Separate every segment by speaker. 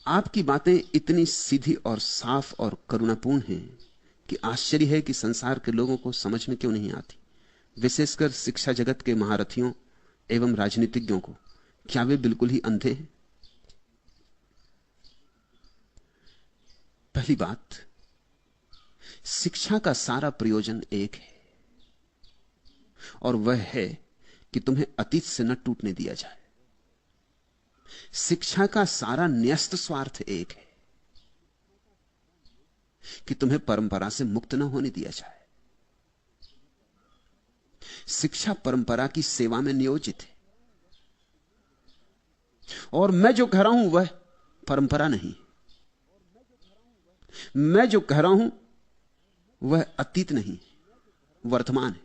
Speaker 1: आपकी बातें इतनी सीधी और साफ और करुणापूर्ण हैं कि आश्चर्य है कि संसार के लोगों को समझ में क्यों नहीं आती, विशेषकर शिक्षा जगत के महारथियों एवं राजनीतिज्ञों को। क्या वे बिल्कुल ही अंधे हैं? पहली बात, शिक्षा का सारा प्रयोजन एक है, और वह है कि तुम्हें अतीत से न टूटने दिया जाए। शिक्षा का सारा न्यस्त स्वार्थ एक है कि तुम्हें परंपरा से मुक्त न होने दिया जाए। शिक्षा परंपरा की सेवा में नियोजित है, और मैं जो कह रहा हूं वह परंपरा नहीं। मैं जो कह रहा हूं वह अतीत नहीं, वर्तमान है।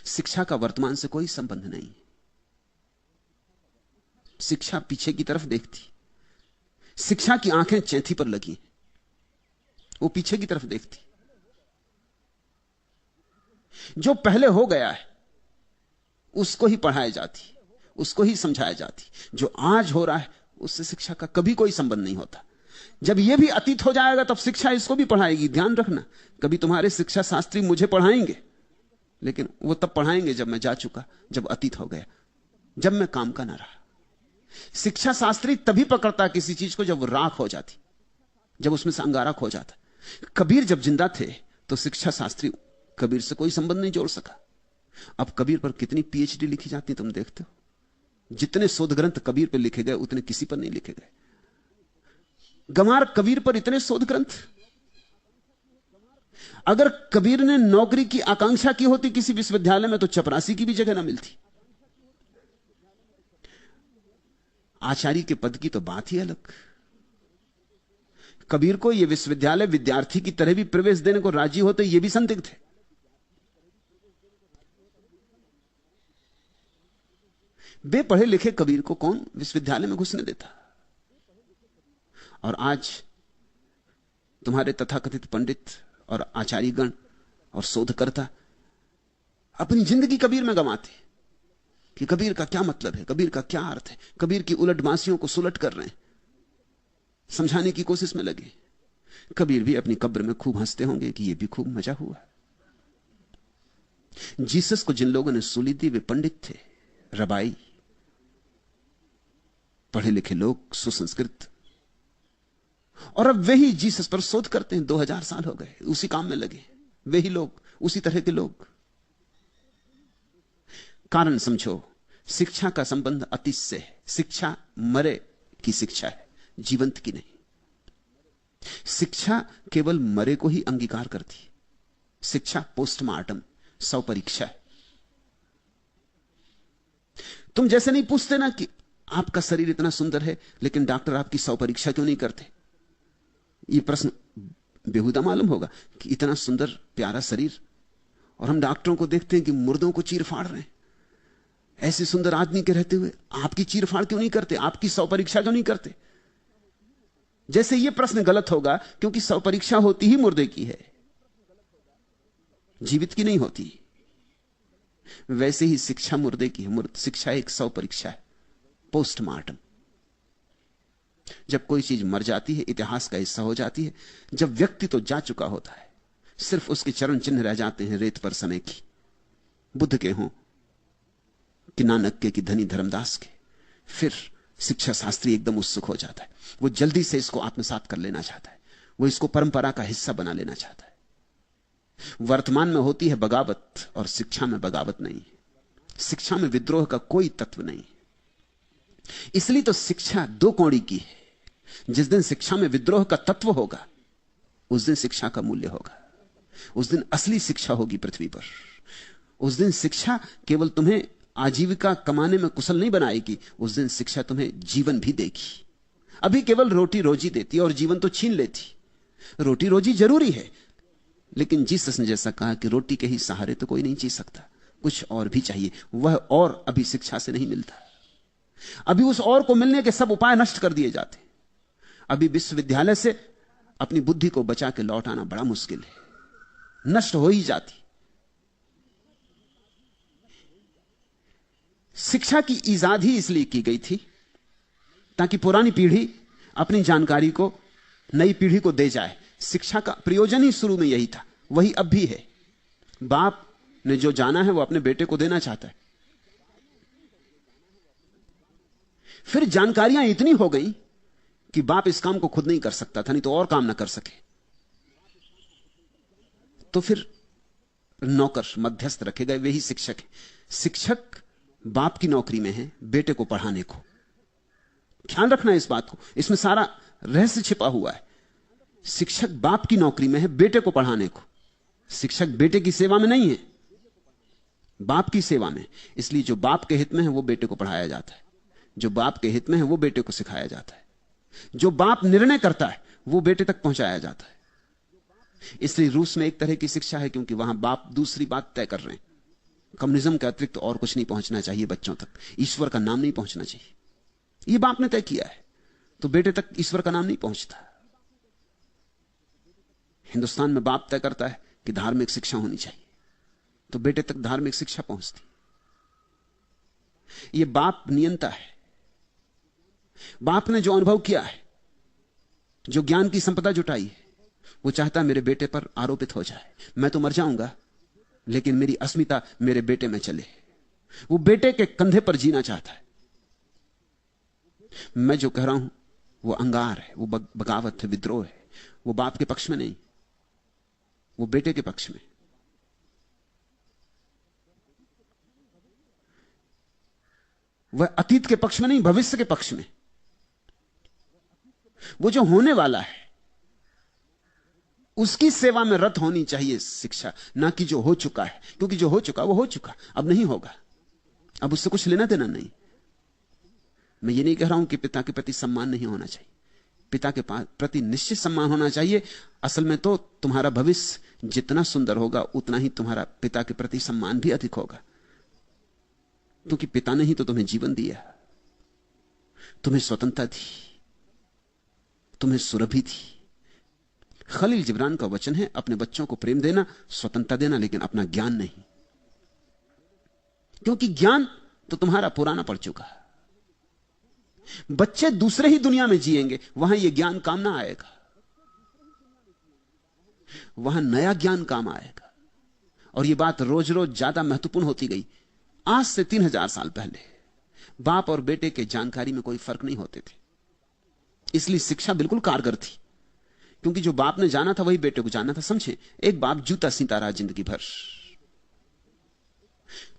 Speaker 1: शिक्षा का वर्तमान से कोई संबंध नहीं। शिक्षा पीछे की तरफ देखती, शिक्षा की आंखें चैथी पर लगी, वो पीछे की तरफ देखती। जो पहले हो गया है उसको ही पढ़ाई जाती, उसको ही समझाया जाती। जो आज हो रहा है उससे शिक्षा का कभी कोई संबंध नहीं होता। जब यह भी अतीत हो जाएगा तब शिक्षा इसको भी पढ़ाएगी। ध्यान रखना, कभी तुम्हारे शिक्षा शास्त्री मुझे पढ़ाएंगे, लेकिन वो तब पढ़ाएंगे जब मैं जा चुका, जब अतीत हो गया, जब मैं काम का ना रहा। शिक्षा शास्त्री तभी पकड़ता किसी चीज को जब वो राख हो जाती, जब उसमें से अंगारा खो जाता। कबीर जब जिंदा थे तो शिक्षा शास्त्री कबीर से कोई संबंध नहीं जोड़ सका। अब कबीर पर कितनी पीएचडी लिखी जाती तुम देखते हो। जितने शोध ग्रंथ कबीर पर लिखे गए उतने किसी पर नहीं लिखे गए। गंवार कबीर पर इतने शोध ग्रंथ। अगर कबीर ने नौकरी की आकांक्षा की होती किसी विश्वविद्यालय में तो चपरासी की भी जगह ना मिलती। आचार्य के पद की तो बात ही अलग। कबीर को यह विश्वविद्यालय विद्यार्थी की तरह भी प्रवेश देने को राजी होते, यह भी संदिग्ध है। बेपढ़े लिखे कबीर को कौन विश्वविद्यालय में घुसने देता? और आज तुम्हारे तथाकथित पंडित और आचार्यगण और शोधकर्ता अपनी जिंदगी कबीर में गंवाते कि कबीर का क्या मतलब है, कबीर का क्या अर्थ है। कबीर की उलटबांसियों को सुलट कर रहे हैं, समझाने की कोशिश में लगे। कबीर भी अपनी कब्र में खूब हंसते होंगे कि यह भी खूब मजा हुआ। जीसस को जिन लोगों ने सूली दी वे पंडित थे, रबाई, पढ़े लिखे लोग, सुसंस्कृत। और अब वही जीसस पर शोध करते हैं। 2000 साल हो गए उसी काम में लगे, वही लोग, उसी तरह के लोग। कारण समझो, शिक्षा का संबंध अतीत से है। शिक्षा मरे की शिक्षा है, जीवंत की नहीं। शिक्षा केवल मरे को ही अंगीकार करती। शिक्षा पोस्टमार्टम, सौ परीक्षा है। तुम जैसे नहीं पूछते ना कि आपका शरीर इतना सुंदर है लेकिन डॉक्टर आपकी सौ परीक्षा क्यों नहीं करते। यह प्रश्न बेहुदा मालूम होगा कि इतना सुंदर प्यारा शरीर, और हम डॉक्टरों को देखते हैं कि मुर्दों को चीर फाड़ रहे हैं। ऐसे सुंदर आदमी के रहते हुए आपकी चीर फाड़ क्यों नहीं करते, आपकी सौ परीक्षा क्यों नहीं करते। जैसे यह प्रश्न गलत होगा क्योंकि सौ परीक्षा होती ही मुर्दे की है, जीवित की नहीं होती। वैसे ही शिक्षा मुर्दे की है। शिक्षा एक सौ परीक्षा है, पोस्टमार्टम। जब कोई चीज मर जाती है, इतिहास का हिस्सा हो जाती है, जब व्यक्ति तो जा चुका होता है, सिर्फ उसके चरण चिन्ह रह जाते हैं रेत पर समय की, बुद्ध के हों कि नानक के, कि धनी धर्मदास के। फिर शिक्षा शास्त्री एकदम उत्सुक हो जाता है। वो जल्दी से इसको आत्मसात कर लेना चाहता है, वो इसको परंपरा का हिस्सा बना लेना चाहता है। वर्तमान में होती है बगावत, और शिक्षा में बगावत नहीं है। शिक्षा में विद्रोह का कोई तत्व नहीं। इसलिए तो शिक्षा दो कौड़ी की है। जिस दिन शिक्षा में विद्रोह का तत्व होगा उस दिन शिक्षा का मूल्य होगा, उस दिन असली शिक्षा होगी पृथ्वी पर। उस दिन शिक्षा केवल तुम्हें आजीविका कमाने में कुशल नहीं बनाएगी, उस दिन शिक्षा तुम्हें जीवन भी देगी। अभी केवल रोटी रोजी देती और जीवन तो छीन लेती। रोटी रोजी जरूरी है, लेकिन जीसस ने जैसा कहा कि रोटी के ही सहारे तो कोई नहीं जी सकता, कुछ और भी चाहिए। वह और अभी शिक्षा से नहीं मिलता। अभी उस और को मिलने के सब उपाय नष्ट कर दिए जाते। अभी विश्वविद्यालय से अपनी बुद्धि को बचा के लौट आना बड़ा मुश्किल है, नष्ट हो ही जाती। शिक्षा की इजाद ही इसलिए की गई थी ताकि पुरानी पीढ़ी अपनी जानकारी को नई पीढ़ी को दे जाए। शिक्षा का प्रयोजन ही शुरू में यही था, वही अब भी है। बाप ने जो जाना है वो अपने बेटे को देना चाहता है। फिर जानकारियां इतनी हो गई कि बाप इस काम को खुद नहीं कर सकता था, नहीं तो और काम ना कर सके, तो फिर नौकर मध्यस्थ रखे गए, वे ही शिक्षक हैं। शिक्षक बाप की नौकरी में है बेटे को पढ़ाने को। ख्याल रखना इस बात को, इसमें सारा रहस्य छिपा हुआ है। शिक्षक बाप की नौकरी में है बेटे को पढ़ाने को। शिक्षक बेटे की सेवा में नहीं है, बाप की सेवा में। इसलिए जो बाप के हित में है वो बेटे को पढ़ाया जाता है, जो बाप के हित में है वो बेटे को सिखाया जाता है, जो बाप निर्णय करता है वो बेटे तक पहुंचाया जाता है। इसलिए रूस में एक तरह की शिक्षा है, क्योंकि वहां बाप दूसरी बात तय कर रहे हैं। कम्युनिज्म के अतिरिक्त और कुछ नहीं पहुंचना चाहिए बच्चों तक, ईश्वर का नाम नहीं पहुंचना चाहिए, ये बाप ने तय किया है, तो बेटे तक ईश्वर का नाम नहीं पहुंचता। हिंदुस्तान में बाप तय करता है कि धार्मिक शिक्षा होनी चाहिए, तो बेटे तक धार्मिक शिक्षा पहुंचती। यह बाप नियंता है। बाप ने जो अनुभव किया है, जो ज्ञान की संपदा जुटाई है, वो चाहता मेरे बेटे पर आरोपित हो जाए। मैं तो मर जाऊंगा लेकिन मेरी अस्मिता मेरे बेटे में चले। वो बेटे के कंधे पर जीना चाहता है। मैं जो कह रहा हूं वो अंगार है, वो बगावत है, विद्रोह है। वो बाप के पक्ष में नहीं, वो बेटे के पक्ष में। वह अतीत के पक्ष में नहीं, भविष्य के पक्ष में। वो जो होने वाला है उसकी सेवा में रत होनी चाहिए शिक्षा, ना कि जो हो चुका है। क्योंकि जो हो चुका वो हो चुका, अब नहीं होगा, अब उससे कुछ लेना देना नहीं। मैं ये नहीं कह रहा हूं कि पिता के प्रति सम्मान नहीं होना चाहिए, पिता के प्रति निश्चित सम्मान होना चाहिए। असल में तो तुम्हारा भविष्य जितना सुंदर होगा उतना ही तुम्हारा पिता के प्रति सम्मान भी अधिक होगा, क्योंकि पिता ने ही तो तुम्हें जीवन दिया, तुम्हें स्वतंत्रता दी, तुम्हें सुरभि दी। खलील जिब्रान का वचन है, अपने बच्चों को प्रेम देना, स्वतंत्रता देना, लेकिन अपना ज्ञान नहीं, क्योंकि ज्ञान तो तुम्हारा पुराना पड़ चुका है। बच्चे दूसरे ही दुनिया में जिएंगे, वहां यह ज्ञान काम ना आएगा, वहां नया ज्ञान काम आएगा। और यह बात रोज रोज ज्यादा महत्वपूर्ण होती गई। आज से 3000 साल पहले बाप और बेटे के जानकारी में कोई फर्क नहीं होते थे, इसलिए शिक्षा बिल्कुल कारगर थी, क्योंकि जो बाप ने जाना था वही बेटे को जाना था। समझे, एक बाप जूता सीता रहा जिंदगी भर,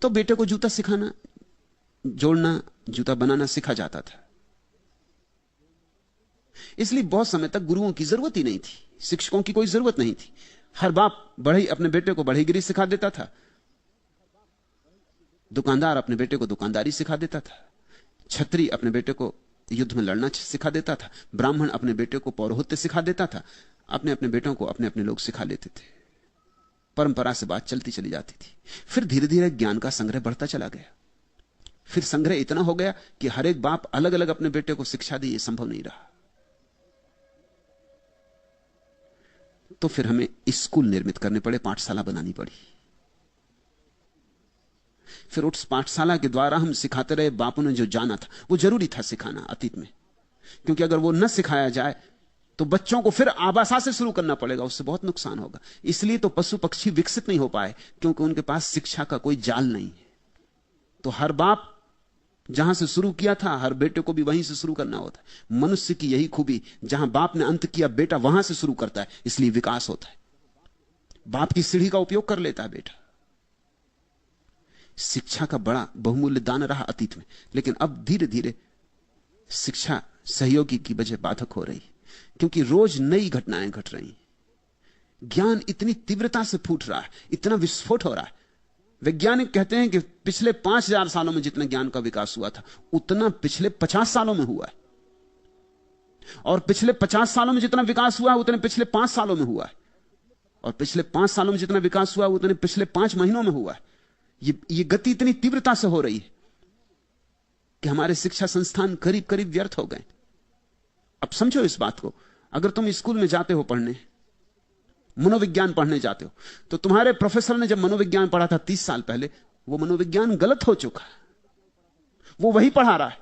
Speaker 1: तो बेटे को जूता सिखाना, जोड़ना, जूता बनाना सिखा जाता था। इसलिए बहुत समय तक गुरुओं की जरूरत ही नहीं थी, शिक्षकों की कोई जरूरत नहीं थी। हर बाप बढ़ई अपने बेटे को बढ़ईगिरी सिखा देता था, दुकानदार अपने बेटे को दुकानदारी सिखा देता था, छत्री अपने बेटे को युद्ध में लड़ना सिखा देता था, ब्राह्मण अपने बेटे को पौरोहित्य सिखा देता था। अपने अपने बेटों को अपने अपने लोग सिखा लेते थे। परंपरा से बात चलती चली जाती थी। फिर धीरे धीरे ज्ञान का संग्रह बढ़ता चला गया। फिर संग्रह इतना हो गया कि हर एक बाप अलग अलग अपने बेटे को शिक्षा दी, ये संभव नहीं रहा। तो फिर हमें स्कूल निर्मित करने पड़े, पाठशाला बनानी पड़ी। फिर उस पाठशाला के द्वारा हम सिखाते रहे। बापों ने जो जाना था वो जरूरी था सिखाना अतीत में, क्योंकि अगर वो न सिखाया जाए तो बच्चों को फिर आबासा से शुरू करना पड़ेगा, उससे बहुत नुकसान होगा। इसलिए तो पशु पक्षी विकसित नहीं हो पाए, क्योंकि उनके पास शिक्षा का कोई जाल नहीं है। तो हर बाप जहां से शुरू किया था, हर बेटे को भी वहीं से शुरू करना होता है। मनुष्य की यही खूबी, जहां बाप ने अंत किया बेटा वहां से शुरू करता है, इसलिए विकास होता है। बाप की सीढ़ी का उपयोग कर लेता है बेटा। शिक्षा का बड़ा बहुमूल्य दान रहा अतीत में, लेकिन अब धीरे धीरे शिक्षा सहयोगी की वजह बाधक हो रही, क्योंकि रोज नई घटनाएं घट रही। ज्ञान इतनी तीव्रता से फूट रहा है, इतना विस्फोट हो रहा है। वैज्ञानिक कहते हैं कि पिछले 5000 सालों में जितना ज्ञान का विकास हुआ था उतना पिछले 50 सालों में हुआ है, और पिछले 50 सालों में जितना विकास हुआ है उतने पिछले 5 सालों में हुआ है, और पिछले 5 सालों में जितना विकास हुआ है उतने पिछले 5 महीनों में हुआ है। ये गति इतनी तीव्रता से हो रही है कि हमारे शिक्षा संस्थान करीब करीब व्यर्थ हो गए। अब समझो इस बात को, अगर तुम स्कूल में जाते हो पढ़ने, मनोविज्ञान पढ़ने जाते हो, तो तुम्हारे प्रोफेसर ने जब मनोविज्ञान पढ़ा था 30 साल पहले, वो मनोविज्ञान गलत हो चुका है। वो वही पढ़ा रहा है,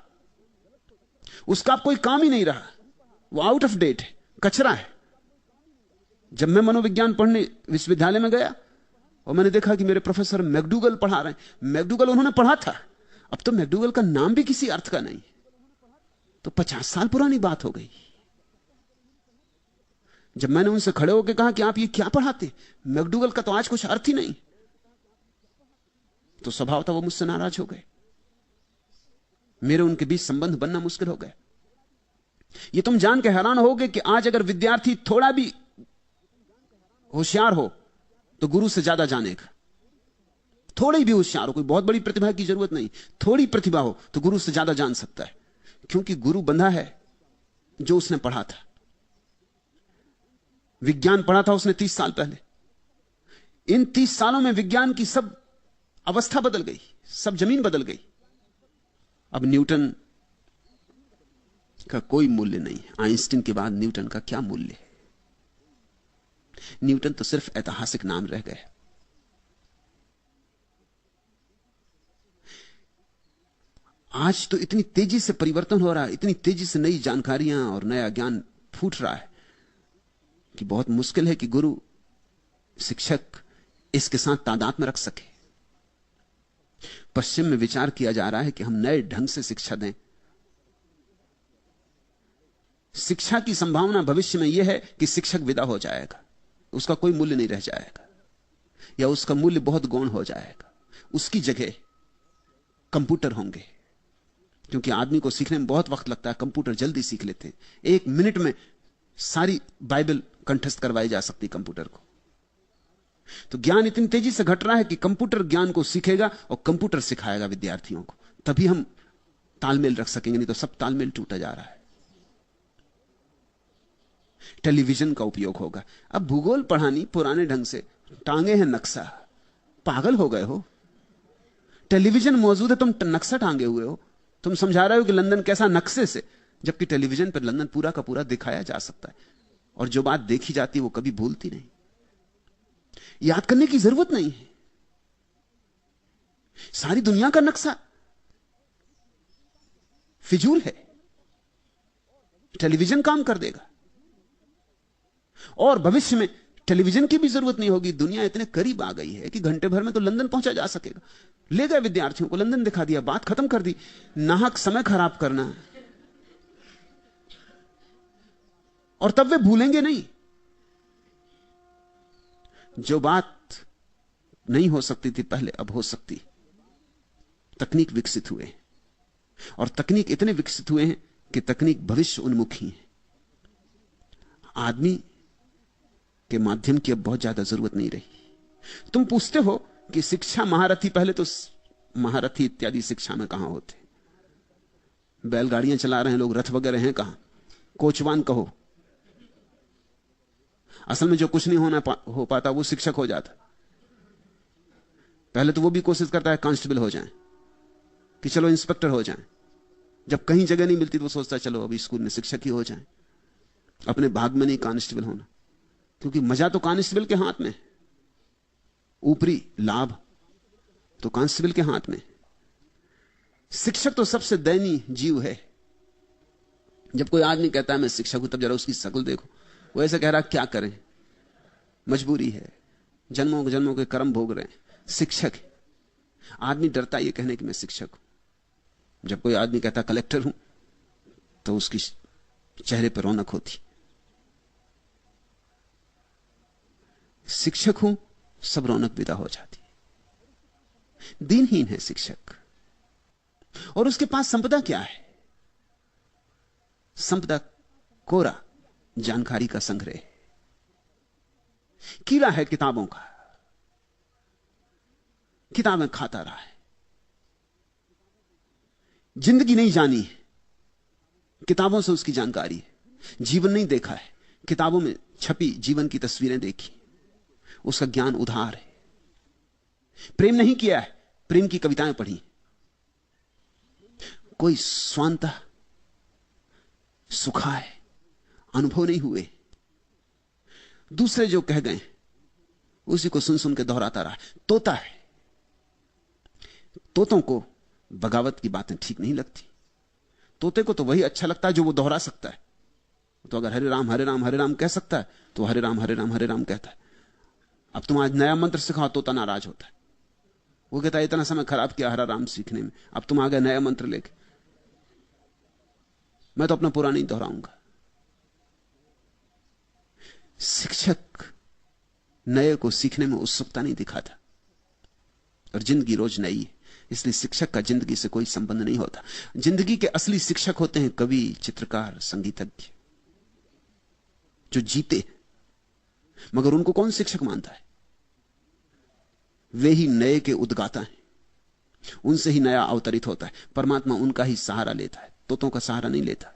Speaker 1: उसका अब कोई काम ही नहीं रहा। वो आउट ऑफ डेट है, कचरा है। जब मैं मनोविज्ञान पढ़ने विश्वविद्यालय में गया और मैंने देखा कि मेरे प्रोफेसर मैकडूगल पढ़ा रहे हैं, मैकडूगल उन्होंने पढ़ा था, अब तो मैकडूगल का नाम भी किसी अर्थ का नहीं, तो 50 साल पुरानी बात हो गई। जब मैंने उनसे खड़े होकर कहा कि आप ये क्या पढ़ाते, मैकडूगल का तो आज कुछ अर्थ ही नहीं, तो स्वभाव था वो मुझसे नाराज हो गए। मेरे उनके बीच संबंध बनना मुश्किल हो गया। ये तुम जान के हैरान होगे कि आज अगर विद्यार्थी थोड़ा भी होशियार हो तो गुरु से ज्यादा जानेगा। थोड़ी भी होशियार हो, कोई बहुत बड़ी प्रतिभा की जरूरत नहीं, थोड़ी प्रतिभा हो तो गुरु से ज्यादा जान सकता है, क्योंकि गुरु बंधा है जो उसने पढ़ा था। विज्ञान पढ़ा था उसने 30 साल पहले। इन 30 सालों में विज्ञान की सब अवस्था बदल गई, सब जमीन बदल गई। अब न्यूटन का कोई मूल्य नहीं है। आइंस्टीन के बाद न्यूटन का क्या मूल्य है? न्यूटन तो सिर्फ ऐतिहासिक नाम रह गए। आज तो इतनी तेजी से परिवर्तन हो रहा है, इतनी तेजी से नई जानकारियां और नया ज्ञान फूट रहा है कि बहुत मुश्किल है कि गुरु शिक्षक इसके साथ तादाद में रख सके। पश्चिम में विचार किया जा रहा है कि हम नए ढंग से शिक्षा दें। शिक्षा की संभावना भविष्य में यह है कि शिक्षक विदा हो जाएगा, उसका कोई मूल्य नहीं रह जाएगा, या उसका मूल्य बहुत गौण हो जाएगा। उसकी जगह कंप्यूटर होंगे, क्योंकि आदमी को सीखने में बहुत वक्त लगता है, कंप्यूटर जल्दी सीख लेते हैं। 1 मिनट में सारी बाइबल कंठस्थ करवाई जा सकती कंप्यूटर को। तो ज्ञान इतनी तेजी से घट रहा है कि कंप्यूटर ज्ञान को सीखेगा और कंप्यूटर सिखाएगा विद्यार्थियों को, तभी हम तालमेल रख सकेंगे, नहीं तो सब तालमेल टूटा जा रहा है। टेलीविजन का उपयोग होगा। अब भूगोल पढ़ानी पुराने ढंग से, टांगे हैं नक्शा, पागल हो गए हो? टेलीविजन मौजूद है, तुम नक्शा टांगे हुए हो। तुम समझा रहे हो कि लंदन कैसा नक्शे से, जबकि टेलीविजन पर लंदन पूरा का पूरा दिखाया जा सकता है, और जो बात देखी जाती है वो कभी भूलती नहीं। याद करने की जरूरत नहीं है। सारी दुनिया का नक्शा फिजूल है, टेलीविजन काम कर देगा। और भविष्य में टेलीविजन की भी जरूरत नहीं होगी। दुनिया इतने करीब आ गई है कि घंटे भर में तो लंदन पहुंचा जा सकेगा। ले गए विद्यार्थियों को, लंदन दिखा दिया, बात खत्म कर दी। नाहक समय खराब करना, और तब वे भूलेंगे नहीं। जो बात नहीं हो सकती थी पहले, अब हो सकती। तकनीक विकसित हुए, और तकनीक इतने विकसित हुए हैं कि तकनीक भविष्य उन्मुखी है। आदमी के माध्यम की अब बहुत ज्यादा जरूरत नहीं रही। तुम पूछते हो कि शिक्षा महारथी, पहले तो महारथी इत्यादि शिक्षा में कहां होते? बैलगाड़ियां चला रहे हैं लोग, रथ वगैरह हैं कहां? कोचवान कहो। असल में जो कुछ नहीं हो पाता वो शिक्षक हो जाता। पहले तो वो भी कोशिश करता है कांस्टेबल हो जाए, कि चलो इंस्पेक्टर हो जाए। जब कहीं जगह नहीं मिलती तो वो सोचता है चलो अभी स्कूल में शिक्षक ही हो जाए। अपने भाग में नहीं कांस्टेबल होना, क्योंकि मजा तो कांस्टेबल के हाथ में, ऊपरी लाभ तो कांस्टेबल के हाथ में। शिक्षक तो सबसे दयनीय जीव है। जब कोई आदमी कहता है मैं शिक्षक हूं, तब जरा उसकी शक्ल देखो। वो ऐसे कह रहा क्या करें, मजबूरी है, जन्मों जन्मों के कर्म भोग रहे हैं, शिक्षक है। आदमी डरता है ये कहने कि मैं शिक्षक हूं। जब कोई आदमी कहता कलेक्टर हूं, तो उसकी चेहरे पर रौनक होती। शिक्षक हूं, सब रौनक विदा हो जाती। दीनहीन है शिक्षक। और उसके पास संपदा क्या है? संपदा कोरा जानकारी का संग्रह, कीड़ा है किताबों का। किताबें खाता रहा है, जिंदगी नहीं जानी है, किताबों से उसकी जानकारी है। जीवन नहीं देखा है, किताबों में छपी जीवन की तस्वीरें देखी, उसका ज्ञान उधार है। प्रेम नहीं किया है, प्रेम की कविताएं पढ़ी। कोई स्वांतः सुखा है, अनुभव नहीं हुए। दूसरे जो कह गए उसी को सुन सुन के दोहराता रहा। तोता है, तोतों को बगावत की बातें ठीक नहीं लगती। तोते को तो वही अच्छा लगता है जो वो दोहरा सकता है। तो अगर हरे राम हरे राम हरे राम कह सकता है तो हरे राम हरे राम हरे राम कहता है। अब तुम आज नया मंत्र सिखाओ तोता नाराज होता है, वो कहता है इतना समय खराब किया हरा राम सीखने में, अब तुम आ गए नया मंत्र लेके। मैं तो अपना पुराना ही दोहराऊंगा। शिक्षक नए को सीखने में उत्सुकता नहीं दिखाता, और जिंदगी रोज नई है, इसलिए शिक्षक का जिंदगी से कोई संबंध नहीं होता। जिंदगी के असली शिक्षक होते हैं कवि, चित्रकार, संगीतज्ञ, जो जीते। मगर उनको कौन शिक्षक मानता है? वे ही नए के उद्गाता हैं, उनसे ही नया अवतरित होता है। परमात्मा उनका ही सहारा लेता है, तोतों का सहारा नहीं लेता।